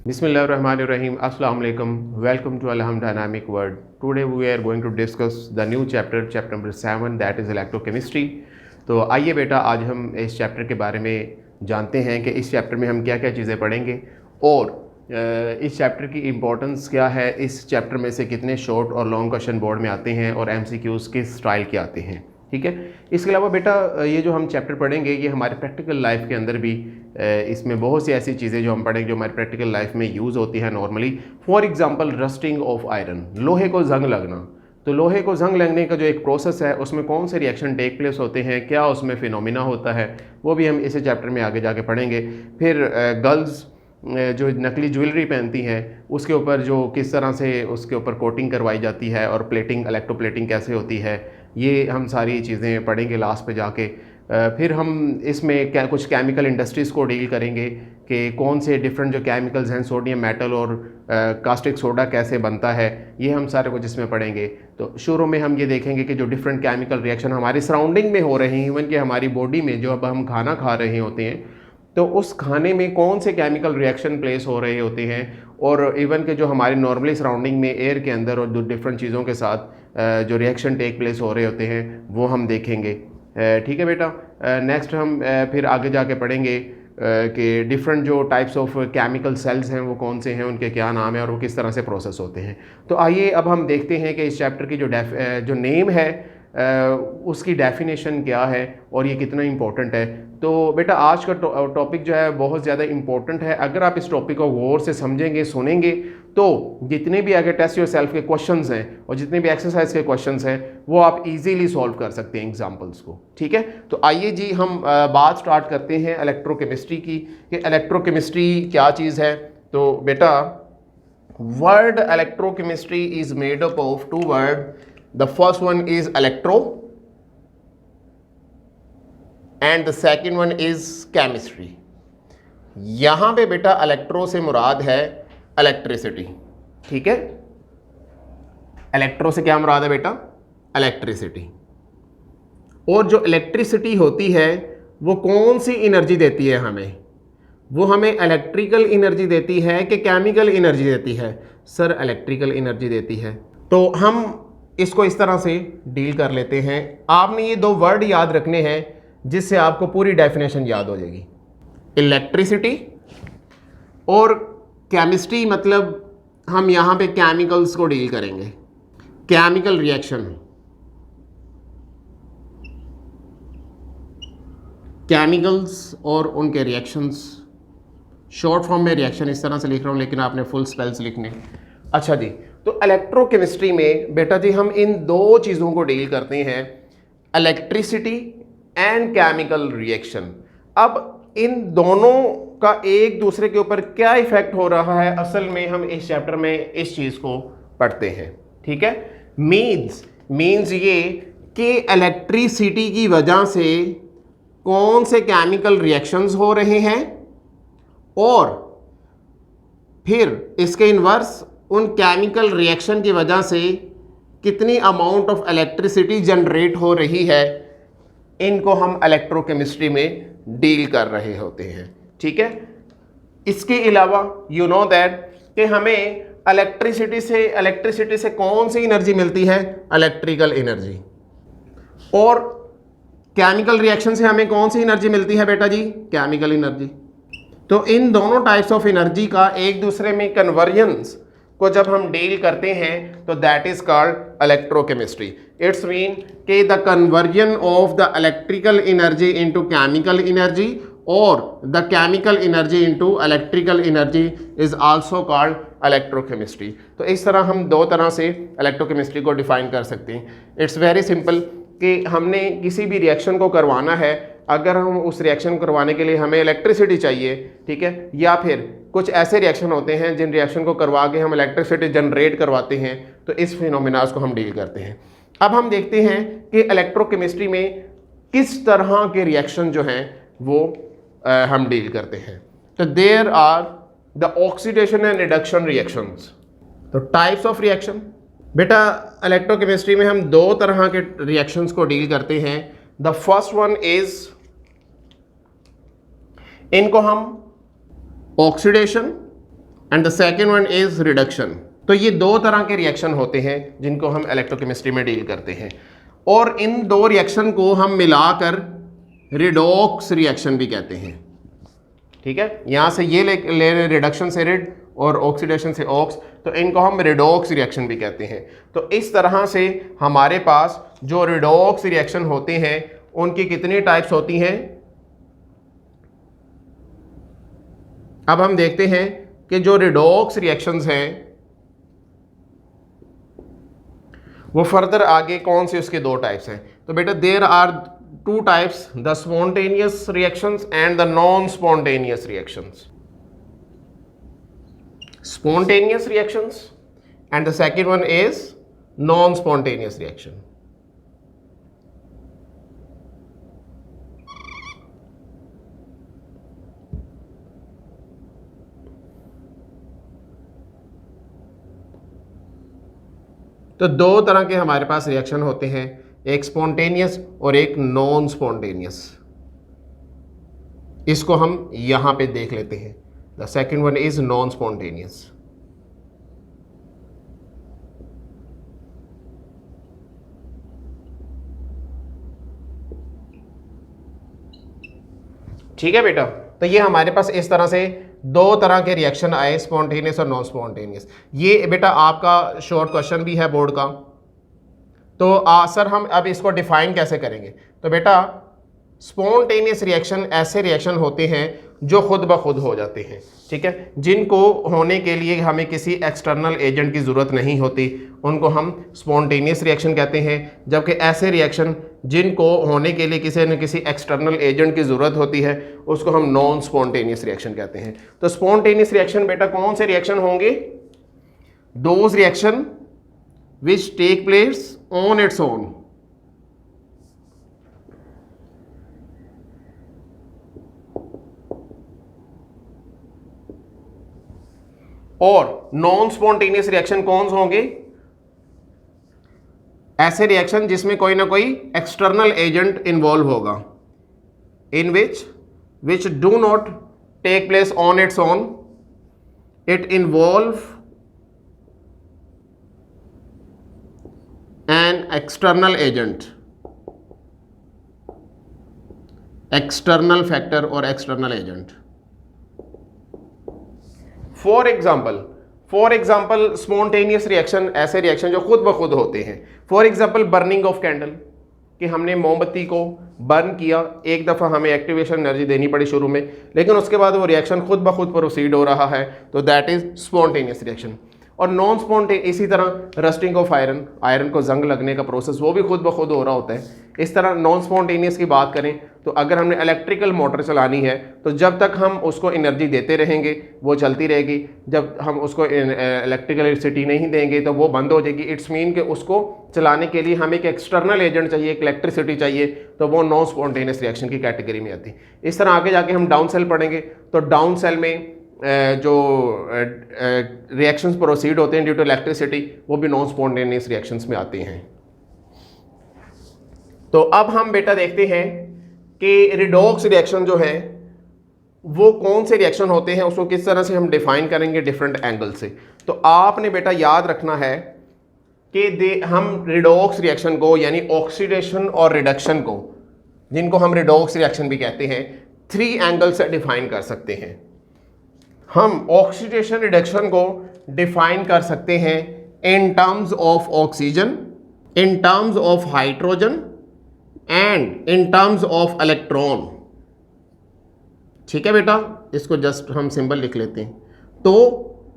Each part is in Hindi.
Bismillahirrahmanirrahim. Assalamu alaikum. Welcome to Alham Dynamic World. Today we are going to discuss the new chapter number 7, that is electrochemistry. तो आइए बेटा, आज हम इस चैप्टर के बारे में जानते हैं कि इस चैप्टर में हम क्या क्या चीज़ें पढ़ेंगे और इस चैप्टर की इम्पोर्टेंस क्या है, इस चैप्टर में से कितने शॉर्ट और लॉन्ग क्वेश्चन बोर्ड में आते हैं और MCQs किस स्टाइल के आते हैं। ठीक है, इसके अलावा बेटा ये जो हम चैप्टर पढ़ेंगे ये हमारे प्रैक्टिकल लाइफ के अंदर भी इसमें बहुत सी ऐसी चीज़ें जो हम पढ़ेंगे जो हमारी प्रैक्टिकल लाइफ में यूज़ होती है normally. For example rusting of iron, लोहे को जंग लगना। तो लोहे को जंग लगने का जो एक प्रोसेस है उसमें कौन से रिएक्शन टेक प्लेस होते हैं, क्या उसमें फिनोमिना होता है, वो भी हम इसी चैप्टर में आगे जाके पढ़ेंगे। फिर गर्ल्स जो नकली ज्वेलरी पहनती हैं उसके ऊपर जो किस तरह से उसके ऊपर कोटिंग करवाई जाती है और प्लेटिंग, इलेक्ट्रोप्लेटिंग कैसे होती है, ये हम सारी चीज़ें पढ़ेंगे लास्ट पे जाके। फिर हम इसमें कुछ केमिकल इंडस्ट्रीज़ को डील करेंगे कि कौन से डिफरेंट जो केमिकल्स हैं, सोडियम मेटल और कास्टिक सोडा कैसे बनता है, ये हम सारे कुछ इसमें पढ़ेंगे। तो शुरू में हम ये देखेंगे कि जो डिफरेंट केमिकल रिएक्शन हमारी सराउंडिंग में हो रहे हैं, इवन कि हमारी बॉडी में जो अब हम खाना खा रहे होते हैं तो उस खाने में कौन से केमिकल रिएक्शन प्लेस हो रहे होते हैं, और इवन के जो हमारे नॉर्मली सराउंडिंग में एयर के अंदर और जो डिफरेंट चीज़ों के साथ जो रिएक्शन टेक प्लेस हो रहे होते हैं वो हम देखेंगे। ठीक है बेटा, नेक्स्ट हम फिर आगे जाके पढ़ेंगे कि डिफरेंट जो टाइप्स ऑफ केमिकल सेल्स हैं वो कौन से हैं, उनके क्या नाम है और वो किस तरह से प्रोसेस होते हैं। तो आइए अब हम देखते हैं कि इस चैप्टर की जो नेम है उसकी डेफिनेशन क्या है और ये कितना इम्पोर्टेंट है। तो बेटा आज का टॉपिक जो है बहुत ज़्यादा इम्पोर्टेंट है। अगर आप इस टॉपिक को गौर से समझेंगे, सुनेंगे, तो जितने भी आगे टेस्ट योर सेल्फ के क्वेश्चंस हैं और जितने भी एक्सरसाइज के क्वेश्चंस हैं वो आप इजीली सॉल्व कर सकते हैं एग्जांपल्स को। ठीक है, तो आइए जी हम बात स्टार्ट करते हैं इलेक्ट्रोकेमिस्ट्री की कि इलेक्ट्रोकेमिस्ट्री क्या चीज़ है। तो बेटा word electrochemistry is made up of two word. The first one is electro and the second one is chemistry. यहां पे बेटा इलेक्ट्रो से मुराद है इलेक्ट्रिसिटी। ठीक है, इलेक्ट्रो से क्या मुराद है बेटा? इलेक्ट्रिसिटी। और जो इलेक्ट्रिसिटी होती है वो कौन सी एनर्जी देती है हमें? वो हमें इलेक्ट्रिकल एनर्जी देती है कि केमिकल एनर्जी देती है? सर इलेक्ट्रिकल एनर्जी देती है। तो हम इसको इस तरह से डील कर लेते हैं। आपने ये दो वर्ड याद रखने हैं जिससे आपको पूरी डेफिनेशन याद हो जाएगी। इलेक्ट्रिसिटी और केमिस्ट्री, मतलब हम यहाँ पे केमिकल्स को डील करेंगे, केमिकल रिएक्शन, केमिकल्स और उनके रिएक्शंस। शॉर्ट फॉर्म में रिएक्शन इस तरह से लिख रहा हूँ लेकिन आपने फुल स्पेल्स लिखने। अच्छा जी, तो इलेक्ट्रोकेमिस्ट्री में बेटा जी हम इन दो चीज़ों को डील करते हैं, इलेक्ट्रिसिटी एंड केमिकल रिएक्शन। अब इन दोनों का एक दूसरे के ऊपर क्या इफेक्ट हो रहा है, असल में हम इस चैप्टर में इस चीज़ को पढ़ते हैं। ठीक है, मीन्स ये कि इलेक्ट्रिसिटी की वजह से कौन से केमिकल रिएक्शंस हो रहे हैं और फिर इसके इन्वर्स उन केमिकल रिएक्शन की वजह से कितनी अमाउंट ऑफ इलेक्ट्रिसिटी जनरेट हो रही है, इनको हम इलेक्ट्रोकेमिस्ट्री में डील कर रहे होते हैं। ठीक है, इसके अलावा यू नो दैट कि हमें इलेक्ट्रिसिटी से कौन सी एनर्जी मिलती है? Electrical energy. और केमिकल रिएक्शन से हमें कौन सी एनर्जी मिलती है बेटा जी? Chemical energy. तो इन दोनों टाइप्स ऑफ एनर्जी का एक दूसरे में कन्वर्जन्स को जब हम डील करते हैं तो that is called electrochemistry. It's mean कि the conversion of the electrical energy into chemical energy और the chemical energy into electrical energy is also called electrochemistry. तो इस तरह हम दो तरह से इलेक्ट्रोकेमिस्ट्री को डिफाइन कर सकते हैं। इट्स वेरी सिंपल कि हमने किसी भी रिएक्शन को करवाना है, अगर हम उस रिएक्शन को करवाने के लिए हमें इलेक्ट्रिसिटी चाहिए, ठीक है, या फिर कुछ ऐसे रिएक्शन होते हैं जिन रिएक्शन को करवा के हम इलेक्ट्रिसिटी जनरेट करवाते हैं, तो इस फिनोमिनास को हम डील करते हैं। अब हम देखते हैं कि इलेक्ट्रोकेमिस्ट्री में किस तरह के रिएक्शन जो हैं वो हम डील करते हैं। तो there are the oxidation and reduction reactions. तो टाइप्स ऑफ रिएक्शन, बेटा इलेक्ट्रोकेमिस्ट्री में हम दो तरह के रिएक्शंस को डील करते हैं। द फर्स्ट वन इज, इनको हम oxidation and the second one is reduction. तो ये दो तरह के रिएक्शन होते हैं जिनको हम इलेक्ट्रोकेमिस्ट्री में डील करते हैं, और इन दो रिएक्शन को हम मिलाकर रिडॉक्स रिएक्शन भी कहते हैं। ठीक है, यहां से ये ले रहे रिडक्शन से रिड और ऑक्सीडेशन से ऑक्स, तो इनको हम रिडॉक्स रिएक्शन भी कहते हैं। तो इस तरह से हमारे पास जो रिडॉक्स रिएक्शन होते हैं उनकी कितनी टाइप्स होती हैं। अब हम देखते हैं कि जो रिडॉक्स रिएक्शंस हैं वो फर्दर आगे कौन से उसके दो टाइप्स हैं। तो बेटा there are two types, the spontaneous reactions and the non spontaneous reactions. Spontaneous reactions and the second one is non spontaneous reaction. तो दो तरह के हमारे पास रिएक्शन होते हैं, एक स्पॉन्टेनियस और एक नॉन स्पॉन्टेनियस। इसको हम यहां पे देख लेते हैं। The second one is non spontaneous. ठीक है बेटा, तो ये हमारे पास इस तरह से दो तरह के रिएक्शन आए, स्पॉन्टेनियस और नॉन स्पॉन्टेनियस। ये बेटा आपका शॉर्ट क्वेश्चन भी है बोर्ड का। तो सर हम अब इसको डिफाइन कैसे करेंगे। तो बेटा स्पॉन्टेनियस रिएक्शन ऐसे रिएक्शन होते हैं जो खुद ब खुद हो जाते हैं, ठीक है, जिनको होने के लिए हमें किसी एक्सटर्नल एजेंट की ज़रूरत नहीं होती, उनको हम स्पॉन्टेनियस रिएक्शन कहते हैं। जबकि ऐसे रिएक्शन जिनको होने के लिए किसी न किसी एक्सटर्नल एजेंट की ज़रूरत होती है उसको हम नॉन स्पॉन्टेनियस रिएक्शन कहते हैं। तो स्पॉन्टेनियस रिएक्शन बेटा कौन से रिएक्शन होंगे, those reaction which take place on its own. और नॉन स्पॉन्टेनियस रिएक्शन कौन से होंगे, ऐसे रिएक्शन जिसमें कोई ना कोई एक्सटर्नल एजेंट इन्वॉल्व होगा, in which do not take place on its own, it involve an external agent, external factor और external agent. For example spontaneous reaction ऐसे रिएक्शन जो खुद ब खुद होते हैं। For example burning of candle, कि हमने मोमबत्ती को बर्न किया, एक दफ़ा हमें एक्टिवेशन एनर्जी देनी पड़ी शुरू में, लेकिन उसके बाद वो रिएक्शन खुद ब खुद प्रोसीड हो रहा है, तो दैट इज स्पॉन्टेनियस रिएक्शन। और नॉन स्पॉन्टेनियस इसी तरह रस्टिंग ऑफ आयरन को जंग लगने का प्रोसेस वो भी खुद ब खुद हो रहा होता है। इस तरह नॉन स्पॉन्टेनियस की बात करें तो अगर हमने इलेक्ट्रिकल मोटर चलानी है तो जब तक हम उसको एनर्जी देते रहेंगे वो चलती रहेगी, जब हम उसको इलेक्ट्रिसिटी नहीं देंगे तो वो बंद हो जाएगी। इट्स मीन कि उसको चलाने के लिए हमें एक एक्सटर्नल एजेंट चाहिए, एक इलेक्ट्रिसिटी चाहिए, तो वो नॉन स्पॉन्टेनियस रिएक्शन की कैटेगरी में आती है। इस तरह आगे जाके हम डाउन सेल पढ़ेंगे, तो डाउन सेल में जो रिएक्शंस प्रोसीड होते हैं ड्यू टू इलेक्ट्रिसिटी वो भी नॉन स्पॉन्टेनियस रिएक्शंस में आते हैं। तो अब हम बेटा देखते हैं कि रिडॉक्स रिएक्शन जो है वो कौन से रिएक्शन होते हैं, उसको किस तरह से हम डिफाइन करेंगे डिफरेंट एंगल से। तो आपने बेटा याद रखना है कि हम रिडॉक्स रिएक्शन को यानी ऑक्सीडेशन और रिडक्शन को, जिनको हम रिडॉक्स रिएक्शन भी कहते हैं, 3 एंगल से डिफाइन कर सकते हैं। हम ऑक्सीडेशन रिडक्शन को डिफाइन कर सकते हैं इन terms of oxygen, in terms of hydrogen and in terms of electron. ठीक है बेटा, इसको जस्ट हम सिंबल लिख लेते हैं। तो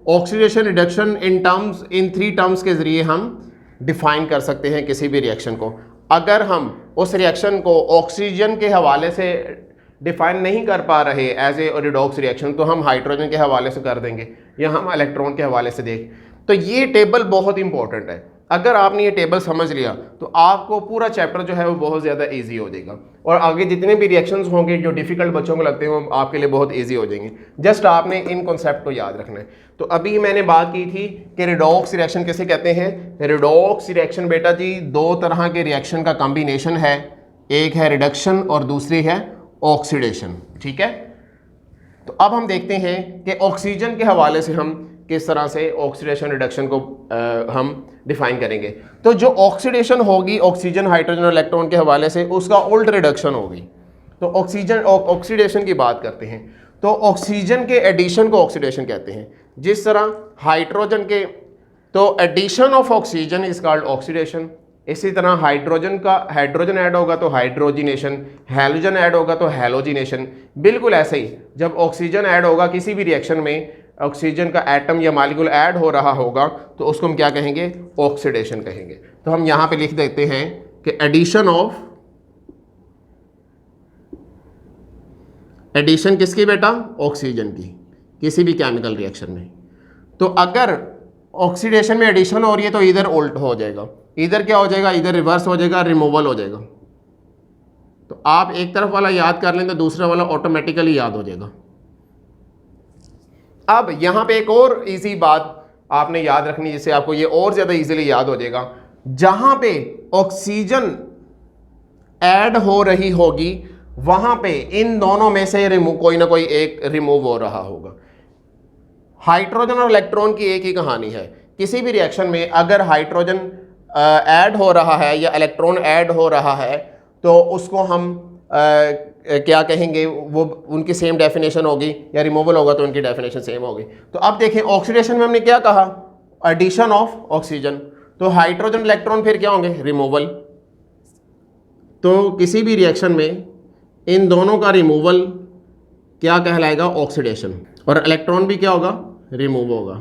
ऑक्सीडेशन रिडक्शन इन 3 टर्म्स के जरिए हम डिफाइन कर सकते हैं किसी भी रिएक्शन को। अगर हम उस रिएक्शन को ऑक्सीजन के हवाले से डिफाइन नहीं कर पा रहे एज ए रिडॉक्स रिएक्शन, तो हम हाइड्रोजन के हवाले से कर देंगे या हम इलेक्ट्रॉन के हवाले से देख। तो ये टेबल बहुत इंपॉर्टेंट है। अगर आपने ये टेबल समझ लिया तो आपको पूरा चैप्टर जो है वो बहुत ज़्यादा इजी हो जाएगा, और आगे जितने भी रिएक्शंस होंगे जो डिफ़िकल्ट बच्चों को लगते हैं वो आपके लिए बहुत इजी हो जाएंगे। जस्ट आपने इन कॉन्सेप्ट को याद रखना है। तो अभी मैंने बात की थी कि रिडॉक्स रिएक्शन किसे कहते हैं। रिडॉक्स रिएक्शन बेटा जी 2 तरह के रिएक्शन का कॉम्बिनेशन है, एक है रिडक्शन और दूसरी है ऑक्सीडेशन। ठीक है, तो अब हम देखते हैं कि ऑक्सीजन के हवाले से हम किस तरह से ऑक्सीडेशन रिडक्शन को हम डिफाइन करेंगे। तो जो ऑक्सीडेशन होगी ऑक्सीजन हाइड्रोजन और इलेक्ट्रॉन के हवाले से, उसका उल्ट रिडक्शन होगी। तो ऑक्सीडेशन की बात करते हैं तो ऑक्सीजन के एडिशन को ऑक्सीडेशन कहते हैं। जिस तरह हाइड्रोजन के, तो addition of oxygen is called oxidation. इसी तरह हाइड्रोजन ऐड होगा तो हाइड्रोजिनेशन, हैलोजन ऐड होगा तो हैलोजिनेशन। बिल्कुल ऐसे ही जब ऑक्सीजन ऐड होगा किसी भी रिएक्शन में, ऑक्सीजन का एटम या मॉलिक्यूल ऐड हो रहा होगा तो उसको हम क्या कहेंगे, ऑक्सीडेशन कहेंगे। तो हम यहाँ पे लिख देते हैं कि एडिशन किसकी बेटा, ऑक्सीजन की, किसी भी केमिकल रिएक्शन में। तो अगर ऑक्सीडेशन में एडिशन हो रही है तो इधर उल्ट हो जाएगा, इधर क्या हो जाएगा, इधर रिवर्स हो जाएगा, रिमूवल हो जाएगा। तो आप एक तरफ वाला याद कर लें तो दूसरा वाला ऑटोमेटिकली याद हो जाएगा। अब यहां पे एक और इजी बात आपने याद रखनी, जिससे आपको ये और ज्यादा इजीली याद हो जाएगा। जहां पे ऑक्सीजन ऐड हो रही होगी वहां पे इन दोनों में से कोई ना कोई एक रिमूव हो रहा होगा। हाइड्रोजन और इलेक्ट्रॉन की एक ही कहानी है। किसी भी रिएक्शन में अगर हाइड्रोजन ऐड हो रहा है या इलेक्ट्रॉन ऐड हो रहा है तो उसको हम क्या कहेंगे, वो उनकी सेम डेफिनेशन होगी, या रिमूवल होगा तो उनकी डेफिनेशन सेम होगी। तो अब देखें ऑक्सीडेशन में हमने क्या कहा, एडिशन ऑफ ऑक्सीजन। तो हाइड्रोजन इलेक्ट्रॉन फिर क्या होंगे, रिमूवल। तो किसी भी रिएक्शन में इन दोनों का रिमूवल क्या कहलाएगा, ऑक्सीडेशन। और इलेक्ट्रॉन भी क्या होगा, रिमूव होगा।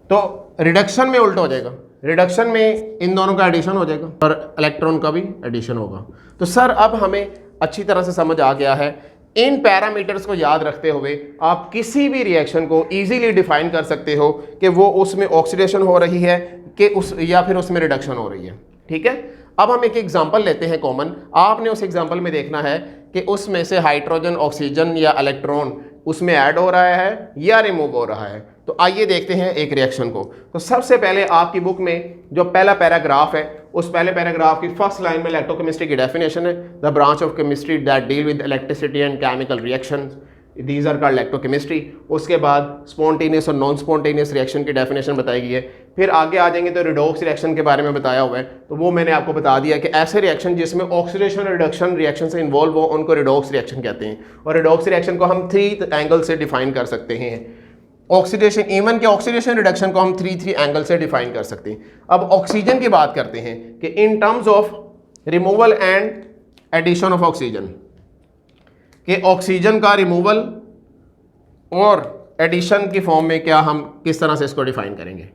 तो रिडक्शन में उल्टा हो जाएगा, रिडक्शन में इन दोनों का एडिशन हो जाएगा और इलेक्ट्रॉन का भी एडिशन होगा। तो सर अब हमें अच्छी तरह से समझ आ गया है। इन पैरामीटर्स को याद रखते हुए आप किसी भी रिएक्शन को इजीली डिफाइन कर सकते हो कि वो उसमें ऑक्सीडेशन हो रही है कि या फिर उसमें रिडक्शन हो रही है। ठीक है, अब हम एक एग्जांपल लेते हैं कॉमन। आपने उस एग्जांपल में देखना है कि उसमें से हाइड्रोजन, ऑक्सीजन या इलेक्ट्रॉन उसमें ऐड हो रहा है या रिमूव हो रहा है। तो आइए देखते हैं एक रिएक्शन को। तो सबसे पहले आपकी बुक में जो पहला पैराग्राफ है, उस पहले पैराग्राफ की फर्स्ट लाइन में इलेक्ट्रोकेमिस्ट्री की डेफिनेशन है, the branch of chemistry that deal with electricity and chemical reactions, these are called electrochemistry. उसके बाद स्पॉन्टेनियस और नॉन स्पॉन्टेनियस रिएक्शन की डेफिनेशन बताई गई है। फिर आगे आ जाएंगे तो रिडॉक्स रिएक्शन के बारे में बताया हुआ है, तो वो मैंने आपको बता दिया कि ऐसे रिएक्शन जिसमें ऑक्सीडेशन और रिडक्शन रिएक्शन से इन्वॉल्व हो उनको रिडॉक्स रिएक्शन कहते हैं। और रिडॉक्स रिएक्शन को हम 3 एंगल से डिफाइन कर सकते हैं। ऑक्सीडेशन, इवन के ऑक्सीडेशन रिडक्शन को हम 3 एंगल से डिफाइन कर सकते हैं। अब ऑक्सीजन की बात करते हैं कि in terms of removal and addition of oxygen, कि ऑक्सीजन का रिमूवल और एडिशन की फॉर्म में क्या हम किस तरह से इसको डिफाइन करेंगे,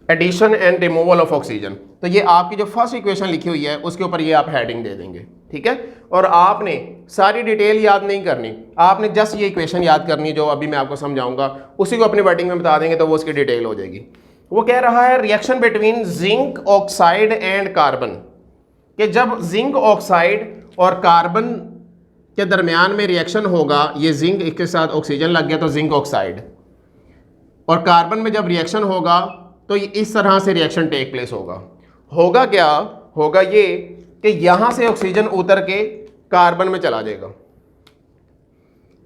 addition and removal of oxygen. तो ये आपकी जो फर्स्ट इक्वेशन लिखी हुई है उसके ऊपर ये आप हेडिंग दे देंगे, ठीक है। और आपने सारी डिटेल याद नहीं करनी, आपने जस्ट ये इक्वेशन याद करनी जो अभी मैं आपको समझाऊंगा, उसी को अपनी वर्डिंग में बता देंगे तो वो उसकी डिटेल हो जाएगी। वो कह रहा है reaction between zinc oxide and carbon, कि जब जिंक ऑक्साइड और कार्बन के दरमियान में रिएक्शन होगा, ये जिंक के साथ ऑक्सीजन लग गया तो जिंक ऑक्साइड, और कार्बन में जब रिएक्शन होगा तो इस तरह से रिएक्शन टेक प्लेस होगा। होगा क्या, होगा ये कि यहां से ऑक्सीजन उतर के कार्बन में चला जाएगा।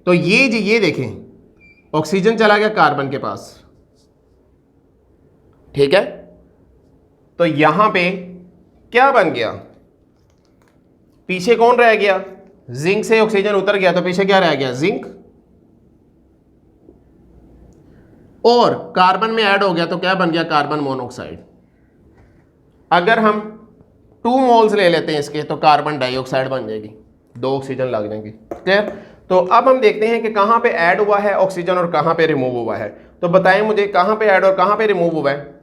तो ये देखें ऑक्सीजन चला गया कार्बन के पास, ठीक है। तो यहां पे क्या बन गया, पीछे कौन रह गया, जिंक से ऑक्सीजन उतर गया तो पीछे क्या रह गया, जिंक, और कार्बन में ऐड हो गया तो क्या बन गया, कार्बन मोनोऑक्साइड। अगर हम 2 मोल्स ले लेते हैं इसके तो कार्बन डाइऑक्साइड बन जाएगी, 2 ऑक्सीजन लग जाएंगे, क्लियर। तो अब हम देखते हैं कि कहां पे ऐड हुआ है ऑक्सीजन और कहां पे रिमूव हुआ है। तो बताएं मुझे कहां पे ऐड और कहां पे रिमूव हुआ है।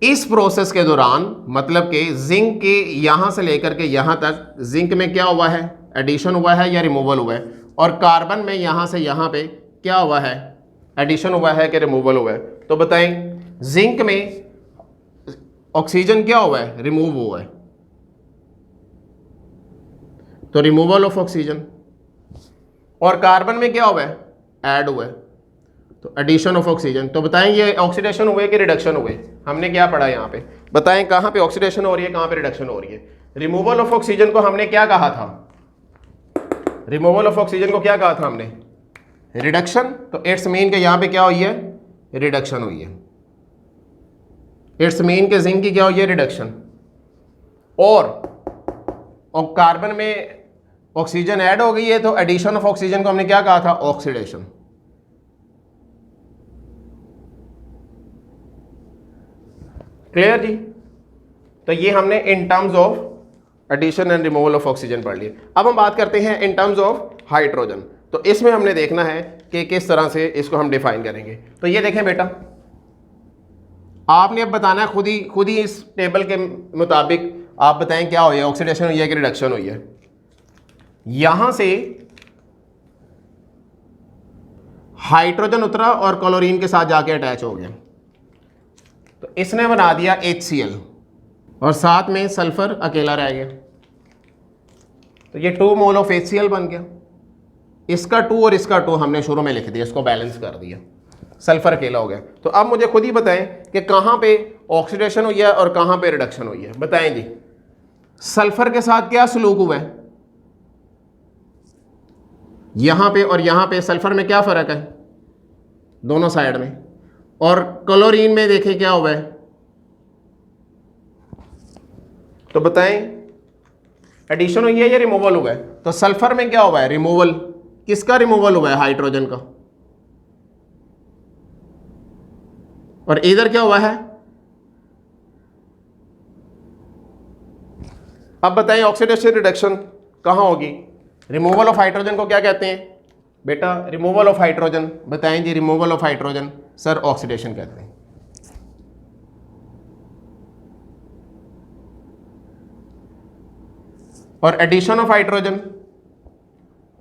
इस प्रोसेस के दौरान, मतलब कि जिंक के यहां से लेकर के यहां तक, जिंक में क्या हुआ है, एडिशन हुआ है या रिमूवल हुआ है, और कार्बन में यहां से यहां पे क्या हुआ है, एडिशन हुआ है कि रिमूवल हुआ है। तो बताएं जिंक में ऑक्सीजन क्या हुआ है, रिमूव हुआ है, तो रिमूवल ऑफ ऑक्सीजन, और कार्बन में क्या हुआ है, ऐड हुआ है, तो एडिशन ऑफ ऑक्सीजन। तो बताएं ये ऑक्सीडेशन हुए कि रिडक्शन हुए, हमने क्या पढ़ा यहाँ पे, बताएं कहां पे ऑक्सीडेशन हो रही है, कहां पे रिडक्शन हो रही है। रिमूवल ऑफ ऑक्सीजन को हमने क्या कहा था, रिमूवल ऑफ ऑक्सीजन को क्या कहा था हमने, रिडक्शन, तो इट्स मीन के यहाँ पे क्या हुई है, रिडक्शन हुई है। इट्स मीन के जिंक की क्या हुई है, रिडक्शन। और कार्बन में ऑक्सीजन ऐड हो गई है, तो एडिशन ऑफ ऑक्सीजन को हमने क्या कहा था, ऑक्सीडेशन। क्लियर जी। तो ये हमने in terms of addition and removal of oxygen पढ़ लिया। अब हम बात करते हैं इन टर्म्स ऑफ हाइड्रोजन। तो इसमें हमने देखना है कि किस तरह से इसको हम डिफाइन करेंगे। तो ये देखें बेटा, आपने अब बताना है खुद ही इस टेबल के मुताबिक आप बताएं क्या हुई है, ऑक्सीडेशन हुई है कि रिडक्शन हुई है। यहां से हाइड्रोजन उतरा और क्लोरीन के साथ जाके अटैच हो गया, तो इसने बना दिया HCl और साथ में सल्फर अकेला रह गया, तो ये 2 मोल ऑफ HCl बन गया। इसका 2 और इसका 2 हमने शुरू में लिख दिया, इसको बैलेंस कर दिया, सल्फर अकेला हो गया। तो अब मुझे खुद ही बताएं कि कहां पे ऑक्सीडेशन हुई है और कहां पे रिडक्शन हुई है, बताएं जी। सल्फर के साथ क्या सलूक हुआ है, यहां पे और यहां पे सल्फर में क्या फर्क है, दोनों साइड में। और क्लोरीन में देखें क्या हुआ है, तो बताएं एडिशन हुई है या रिमूवल हुआ है। तो सल्फर में क्या हुआ है, रिमूवल। किसका रिमूवल हुआ है, हाइड्रोजन का। और इधर क्या हुआ है, अब बताएं ऑक्सीडेशन रिडक्शन कहां होगी। रिमूवल ऑफ हाइड्रोजन को क्या कहते हैं बेटा, रिमूवल ऑफ हाइड्रोजन, बताएं जी। Removal of hydrogen sir oxidation कहते हैं। और एडिशन ऑफ हाइड्रोजन,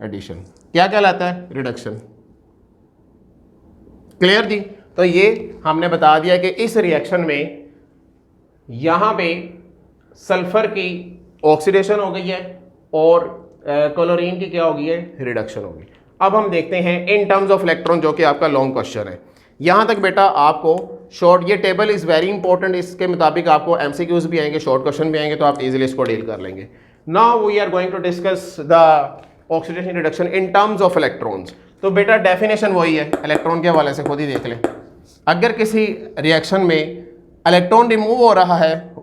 एडिशन क्या कहलाता है, रिडक्शन। क्लियर जी। तो ये हमने बता दिया कि इस रिएक्शन में यहां पे सल्फर की ऑक्सीडेशन हो गई है और क्लोरीन की क्या हो गई है, रिडक्शन हो गई। अब हम देखते हैं इन टर्म्स ऑफ इलेक्ट्रॉन, जो कि आपका लॉन्ग क्वेश्चन है। यहां तक बेटा आपको शॉर्ट, ये टेबल इज वेरी इंपॉर्टेंट, इसके मुताबिक आपको एमसीक्यूज भी आएंगे, शॉर्ट क्वेश्चन भी आएंगे, तो आप इजीली इसको डील कर लेंगे। Now we are going to discuss the oxidation reduction in terms of electrons. तो बेटा डेफिनेशन वही है, इलेक्ट्रॉन के हवाले से खुद ही देख लें। अगर किसी रिएक्शन में इलेक्ट्रॉन रिमूव हो रहा है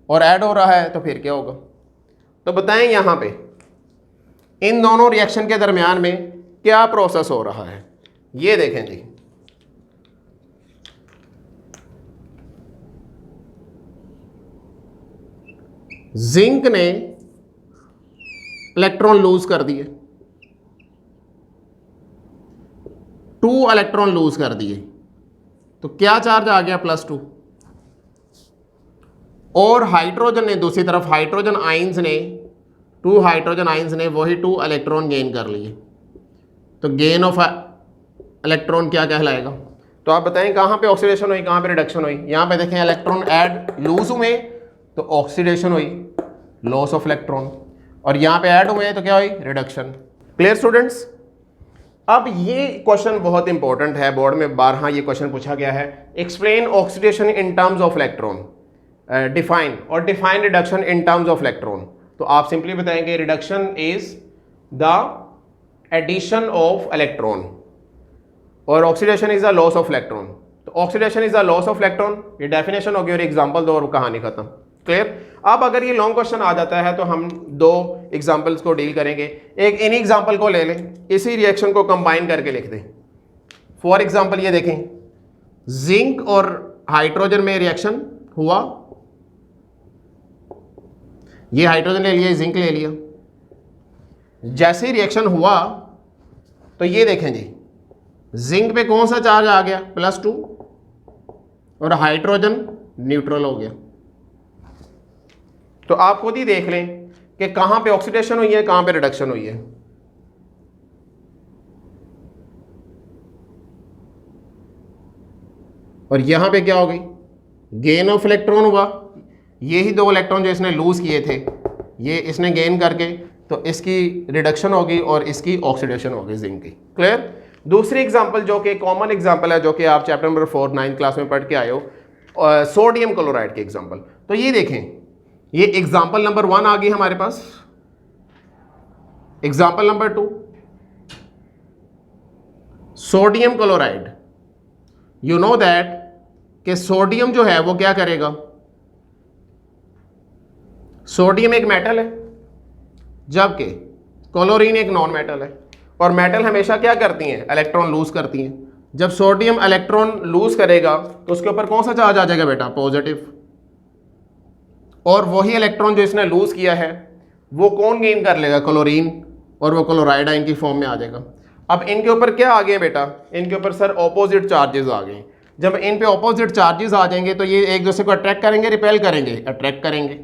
और ऐड हो रहा है तो फिर क्या होगा, तो बताएं यहां पे इन दोनों रिएक्शन के दरमियान में क्या प्रोसेस हो रहा है। ये देखें जी, जिंक ने इलेक्ट्रॉन लूज कर दिए, 2 इलेक्ट्रॉन लूज कर दिए, तो क्या चार्ज आ गया, +2। और हाइड्रोजन ने दूसरी तरफ, हाइड्रोजन आइंस ने 2 हाइड्रोजन आइंस ने वही 2 इलेक्ट्रॉन गेन कर लिए, तो गेन ऑफ इलेक्ट्रॉन क्या कहलाएगा। तो आप बताएं कहां पे ऑक्सीडेशन हुई, कहां पे रिडक्शन हुई। यहां पे देखें इलेक्ट्रॉन ऐड लूज हुए तो ऑक्सीडेशन हुई, लॉस ऑफ इलेक्ट्रॉन, और यहां पे ऐड हुए तो क्या हुई, रिडक्शन। Clear students. अब ये क्वेश्चन बहुत इंपॉर्टेंट है, बोर्ड में 12 ये क्वेश्चन पूछा गया है। Explain oxidation in terms of electron, define और define reduction in terms of electron. तो आप सिंपली बताएंगे reduction is the addition of electron और oxidation is the loss of electron. तो oxidation is the loss of electron, ये डेफिनेशन होगी और एग्जांपल दो और कहानी खत्म। क्लियर। अब अगर ये लॉन्ग क्वेश्चन आ जाता है तो हम 2 एग्जांपल्स को डील करेंगे। एक इन एग्जांपल को ले लें, इसी रिएक्शन को कंबाइन करके लिख दें। फॉर एग्जांपल ये देखें, जिंक और हाइड्रोजन में रिएक्शन हुआ, ये हाइड्रोजन ले लिया, जिंक ले लिया। जैसे ही रिएक्शन हुआ तो ये देखें जी, जिंक पे कौन सा चार्ज आ गया, +2, और हाइड्रोजन न्यूट्रल हो गया। तो आप खुद ही देख लें कि कहां पे ऑक्सीडेशन हुई है, कहां पे रिडक्शन हुई है। और यहां पे क्या हो गई, गेन ऑफ इलेक्ट्रॉन हुआ। ये ही 2 इलेक्ट्रॉन जो इसने लूज किए थे, ये इसने गेन करके, तो इसकी रिडक्शन होगी और इसकी ऑक्सीडेशन होगी जिंक की। क्लियर। दूसरी एग्जांपल जो कि कॉमन एग्जांपल है, जो कि आप चैप्टर नंबर 4 9th क्लास में पढ़ के आए हो, सोडियम क्लोराइड की एग्जांपल। तो ये देखें, ये एग्जांपल नंबर 1 आ गई हमारे पास, example number 2, sodium chloride, you know that कि सोडियम जो है वो क्या करेगा, सोडियम एक मेटल है जबकि क्लोरीन एक नॉन मेटल है, और मेटल हमेशा क्या करती हैं, इलेक्ट्रॉन लूज करती हैं। जब सोडियम इलेक्ट्रॉन लूज करेगा तो उसके ऊपर कौन सा चार्ज आ जाएगा बेटा, पॉजिटिव, और वही इलेक्ट्रॉन जो इसने लूज किया है वो कौन गेन कर लेगा, क्लोरीन, और वो क्लोराइड आयन की फॉर्म में आ जाएगा। अब इनके ऊपर क्या आ गए बेटा, इनके ऊपर सर ऑपोजिट चार्जेस आ गए। जब इन पे ऑपोजिट चार्जेस आ जाएंगे तो ये एक दूसरे को अट्रैक्ट करेंगे, रिपेल करेंगे, अट्रैक्ट करेंगे,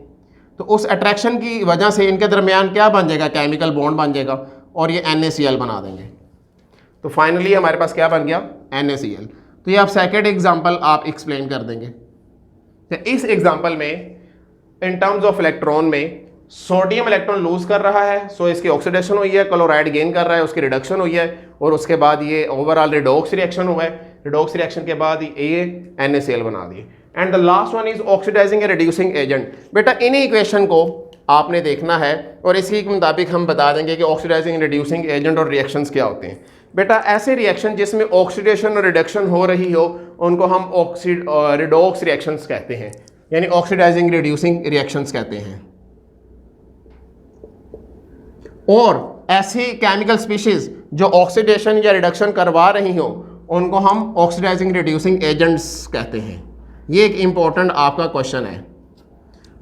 तो उस अट्रैक्शन की वजह से इनके दरमियान क्या बन जाएगा, केमिकल बॉन्ड बन जाएगा, और ये NaCl बना देंगे। तो फाइनली हमारे पास क्या बन गया, NaCl। तो ये आप सेकेंड एग्जाम्पल आप एक्सप्लेन कर देंगे। तो इस एग्जाम्पल में इन टर्म्स ऑफ इलेक्ट्रॉन में सोडियम इलेक्ट्रॉन लूज कर रहा है, सो इसकी ऑक्सीडेशन हुई है, क्लोराइड गेन कर रहा है, उसकी रिडक्शन हुई है, और उसके बाद ये ओवरऑल रिडॉक्स रिएक्शन हुआ है। रिडॉक्स रिएक्शन के बाद ये NaCl बना दिए। And the last one is oxidising a reducing agent. बेटा इन्हीं इक्वेशन को आपने देखना है और इसी के मुताबिक हम बता देंगे कि ऑक्सीडाइजिंग रिड्यूसिंग एजेंट और रिएक्शंस क्या होते हैं। बेटा ऐसे रिएक्शन जिसमें ऑक्सीडेशन और रिडक्शन हो रही हो उनको हम रिडॉक्स रिएक्शंस कहते हैं, यानी ऑक्सीडाइजिंग रिड्यूसिंग रिएक्शंस कहते हैं। और ऐसी केमिकल स्पीशीज जो ऑक्सीडेशन या रिडक्शन करवा रही हो उनको हम ऑक्सीडाइजिंग रिड्यूसिंग एजेंट्स कहते हैं। ये एक इंपॉर्टेंट आपका क्वेश्चन है।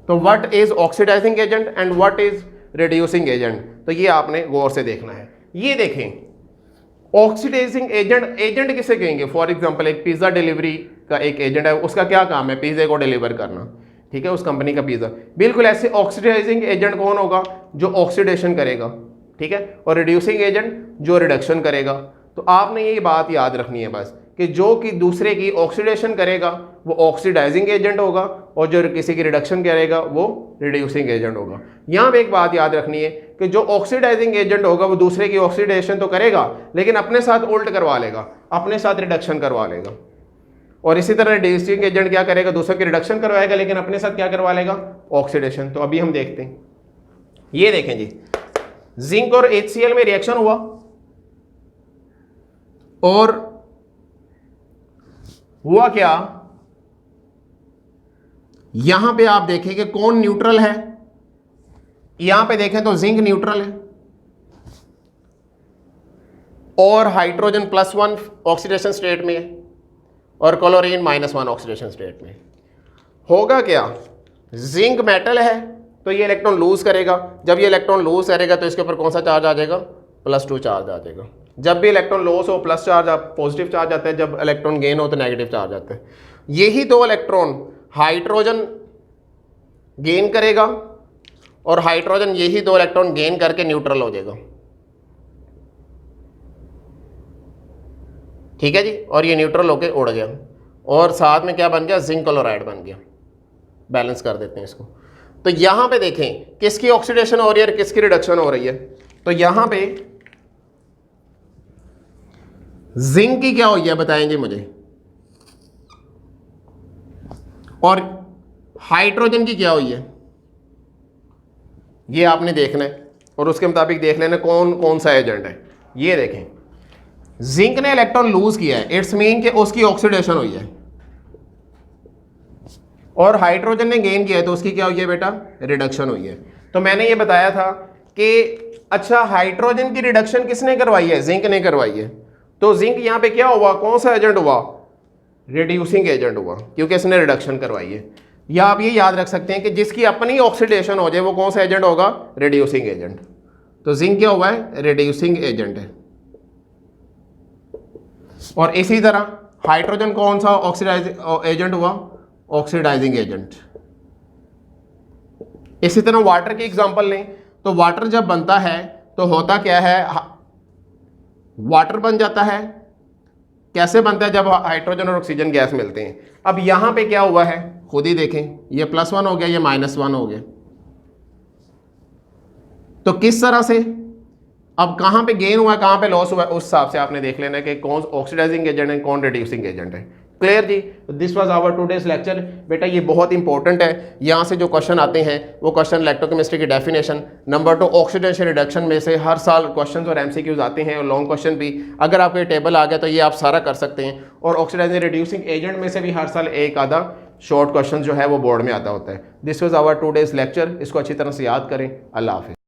तो what is oxidising agent and what is reducing agent, तो ये आपने गौर से देखना है। ये देखें, ऑक्सीडाइजिंग एजेंट, एजेंट किसे कहेंगे, फॉर एग्जांपल एक पिज्जा डिलीवरी का एक एजेंट है, उसका क्या काम है, पिज्जे को डिलीवर करना, ठीक है, उस कंपनी का पिज्जा। बिल्कुल ऐसे ऑक्सीडाइजिंग एजेंट कौन होगा, जो ऑक्सीडेशन करेगा, ठीक है, और रिड्यूसिंग एजेंट जो रिडक्शन करेगा। तो आपने ये बात याद रखनी है बस कि जो कि दूसरे की ऑक्सीडेशन करेगा वो ऑक्सीडाइजिंग एजेंट होगा, और जो किसी की रिडक्शन करेगा वो रिड्यूसिंग एजेंट होगा। यहाँ पे एक बात याद रखनी है कि जो ऑक्सीडाइजिंग एजेंट होगा वो दूसरे की ऑक्सीडेशन तो करेगा लेकिन अपने साथ उल्ट करवा लेगा, अपने साथ रिडक्शन करवा लेगा। और इसी तरह रिड्यूसिंग एजेंट क्या करेगा, दूसरे की रिडक्शन करवाएगा लेकिन अपने साथ क्या करवा लेगा, ऑक्सीडेशन। तो अभी हम देखते हैं, ये देखें जी, जिंक और HCl में रिएक्शन हुआ और हुआ क्या, यहां पे आप देखें कि कौन न्यूट्रल है। यहां पे देखें तो जिंक न्यूट्रल है और हाइड्रोजन +1 ऑक्सीडेशन स्टेट में है और क्लोरीन -1 ऑक्सीडेशन स्टेट में। होगा क्या, जिंक मेटल है तो ये इलेक्ट्रॉन लूज करेगा, जब ये इलेक्ट्रॉन लूज करेगा तो इसके ऊपर कौन सा चार्ज आ जाएगा, +2 चार्ज आ जाएगा। जब भी इलेक्ट्रॉन लॉस हो प्लस चार्ज, पॉजिटिव चार्ज आता है, जब इलेक्ट्रॉन गेन हो तो नेगेटिव चार्ज आता है। यही दो इलेक्ट्रॉन हाइड्रोजन गेन करेगा और हाइड्रोजन यही दो इलेक्ट्रॉन गेन करके न्यूट्रल हो जाएगा, ठीक है जी, और ये न्यूट्रल होके उड़ गया और साथ में क्या बन गया, जिंक क्लोराइड बन गया। बैलेंस कर देते हैं इसको। तो यहां पे देखें किसकी ऑक्सीडेशन हो रही है और किसकी रिडक्शन हो रही है। तो यहां पे जिंक की क्या हुई है बताएंगे मुझे, और हाइड्रोजन की क्या हुई है ये आपने देखना है और उसके मुताबिक देख लेना कौन कौन सा एजेंट है। ये देखें, जिंक ने इलेक्ट्रॉन लूज किया है, इट्स मीन कि उसकी ऑक्सीडेशन हुई है, और हाइड्रोजन ने गेन किया है तो उसकी क्या हुई है बेटा, रिडक्शन हुई है। तो मैंने ये बताया था कि अच्छा हाइड्रोजन की रिडक्शन किसने करवाई है, जिंक ने करवाई है। तो जिंक यहां पे क्या हुआ, कौन सा एजेंट हुआ, रिड्यूसिंग एजेंट हुआ, क्योंकि इसने रिडक्शन करवाई है। या आप ये याद रख सकते हैं कि जिसकी अपनी ऑक्सीडेशन हो जाए वो कौन सा एजेंट होगा, रिड्यूसिंग एजेंट। तो जिंक क्या हुआ है, रिड्यूसिंग एजेंट है। और इसी तरह हाइड्रोजन कौन सा ऑक्सीडाइजिंग एजेंट हुआ, ऑक्सीडाइजिंग एजेंट। इसी तरह वाटर की एग्जांपल लें तो वाटर जब बनता है तो होता क्या है, वाटर बन जाता है, कैसे बनता है, जब हाइड्रोजन और ऑक्सीजन गैस मिलते हैं। अब यहां पे क्या हुआ है खुद ही देखें, ये +1 हो गया, ये -1 हो गया। तो किस तरह से, अब कहां पे गेन हुआ कहां पे लॉस हुआ, उस हिसाब से आपने देख लेना कि कौन ऑक्सीडाइजिंग एजेंट है कौन रिड्यूसिंग एजेंट है। क्लियर जी। This was our today's lecture. बेटा ये बहुत इंपॉर्टेंट है, यहाँ से जो क्वेश्चन आते हैं वो क्वेश्चन इलेक्ट्रोकेमिस्ट्री की डेफिनेशन, नंबर 2 ऑक्सीडेशन रिडक्शन में से हर साल क्वेश्चंस और एमसीक्यूज आते हैं और लॉन्ग क्वेश्चन भी। अगर आपको ये टेबल आ गया तो ये आप सारा कर सकते हैं। और ऑक्सीडाइजिंग रिड्यूसिंग एजेंट में से भी हर साल एक आधा शॉर्ट क्वेश्चन जो है वो बोर्ड में आता होता है। This was our today's lecture. इसको अच्छी तरह से याद करें। अल्लाह हाफिज़।